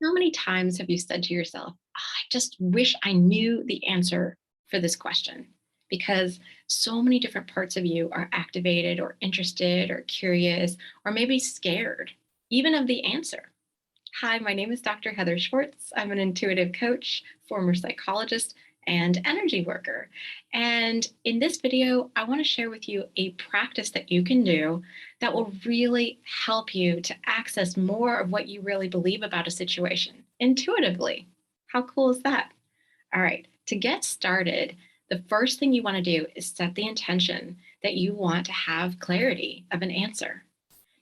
How many times have you said to yourself, I just wish I knew the answer for this question? Because so many different parts of you are activated or interested or curious or maybe scared, even of the answer. Hi, my name is Dr. Heather Schwartz. I'm an intuitive coach, former psychologist, and energy worker. And in this video, I want to share with you a practice that you can do that will really help you to access more of what you really believe about a situation intuitively. How cool is that? All right, to get started, the first thing you want to do is set the intention that you want to have clarity of an answer.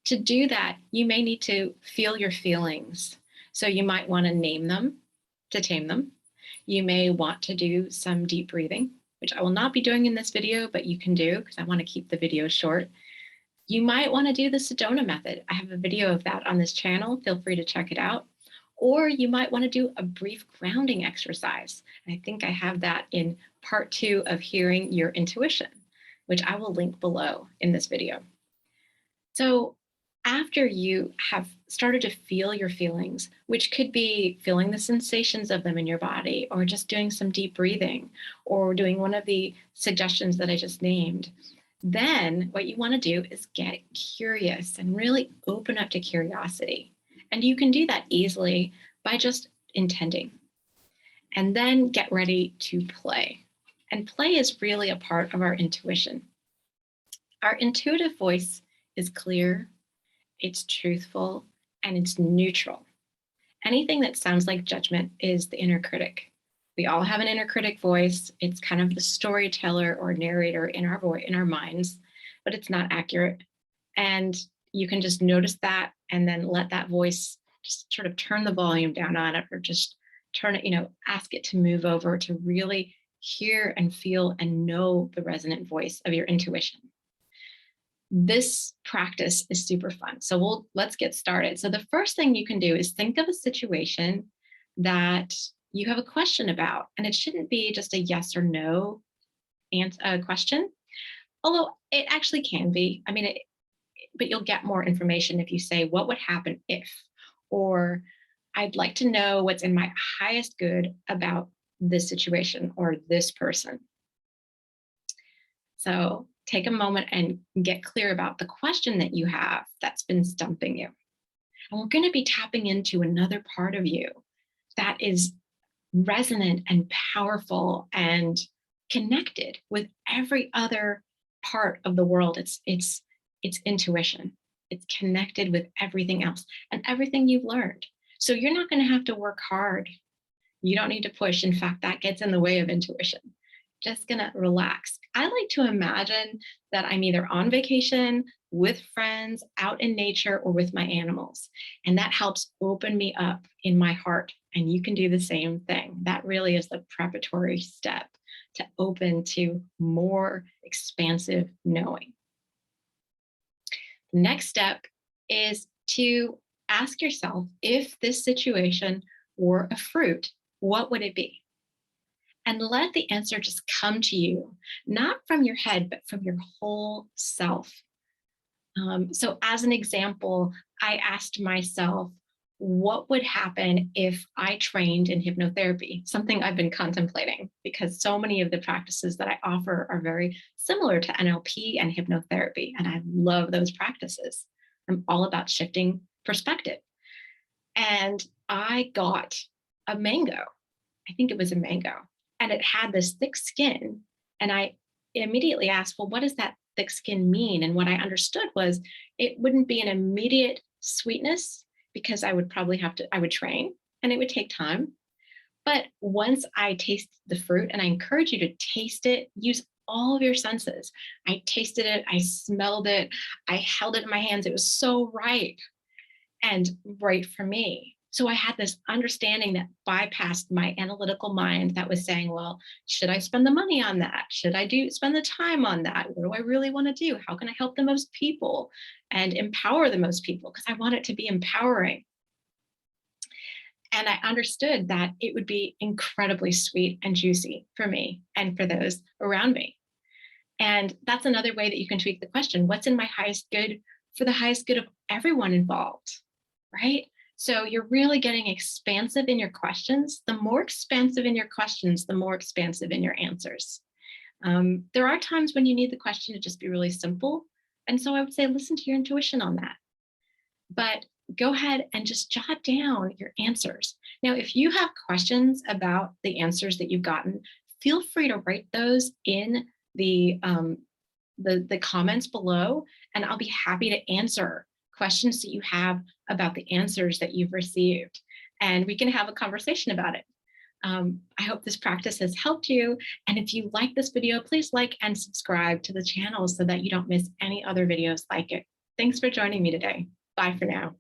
To do that, you may need to feel your feelings. So you might want to name them to tame them. You may want to do some deep breathing, which I will not be doing in this video, but you can do because I want to keep the video short. You might want to do the Sedona method. I have a video of that on this channel. Feel free to check it out. Or you might want to do a brief grounding exercise. I think I have that in part 2 of Hearing Your Intuition, which I will link below in this video. So after you have started to feel your feelings, which could be feeling the sensations of them in your body, or just doing some deep breathing, or doing one of the suggestions that I just named, then what you want to do is get curious and really open up to curiosity. And you can do that easily by just intending. And then get ready to play. And play is really a part of our intuition. Our intuitive voice is clear, it's truthful, and it's neutral. Anything that sounds like judgment is the inner critic. We all have an inner critic voice. It's kind of the storyteller or narrator in our minds, but it's not accurate. And you can just notice that and then let that voice just sort of turn the volume down on it, or just turn it, ask it to move over to really hear and feel and know the resonant voice of your intuition. This practice is super fun. So let's get started. So the first thing you can do is think of a situation that you have a question about, and it shouldn't be just a yes or no question, although it actually can be. But you'll get more information if you say, what would happen if, or I'd like to know what's in my highest good about this situation or this person. So take a moment and get clear about the question that you have that's been stumping you. And we're going to be tapping into another part of you that is resonant and powerful and connected with every other part of the world. It's intuition. It's connected with everything else and everything you've learned. So you're not going to have to work hard. You don't need to push. In fact, that gets in the way of intuition. Just gonna relax. I like to imagine that I'm either on vacation, with friends, out in nature, or with my animals. And that helps open me up in my heart. And you can do the same thing. That really is the preparatory step to open to more expansive knowing. The next step is to ask yourself, if this situation were a fruit, what would it be? And let the answer just come to you, not from your head, but from your whole self. So as an example, I asked myself, what would happen if I trained in hypnotherapy? Something I've been contemplating, because so many of the practices that I offer are very similar to NLP and hypnotherapy, and I love those practices. I'm all about shifting perspective. And I got a mango. I think it was a mango. And it had this thick skin. And I immediately asked, well, what does that thick skin mean? And what I understood was it wouldn't be an immediate sweetness, because I would train and it would take time. But once I taste the fruit, and I encourage you to taste it, use all of your senses. I tasted it, I smelled it, I held it in my hands. It was so ripe and right for me. So I had this understanding that bypassed my analytical mind that was saying, well, should I spend the money on that? Should I spend the time on that? What do I really want to do? How can I help the most people and empower the most people? Because I want it to be empowering. And I understood that it would be incredibly sweet and juicy for me and for those around me. And that's another way that you can tweak the question. What's in my highest good for the highest good of everyone involved, right? So you're really getting expansive in your questions. The more expansive in your questions, the more expansive in your answers. There are times when you need the question to just be really simple. And so I would say listen to your intuition on that. But go ahead and just jot down your answers. Now, if you have questions about the answers that you've gotten, feel free to write those in the comments below, and I'll be happy to answer questions that you have about the answers that you've received. And we can have a conversation about it. I hope this practice has helped you. And if you like this video, please like and subscribe to the channel so that you don't miss any other videos like it. Thanks for joining me today. Bye for now.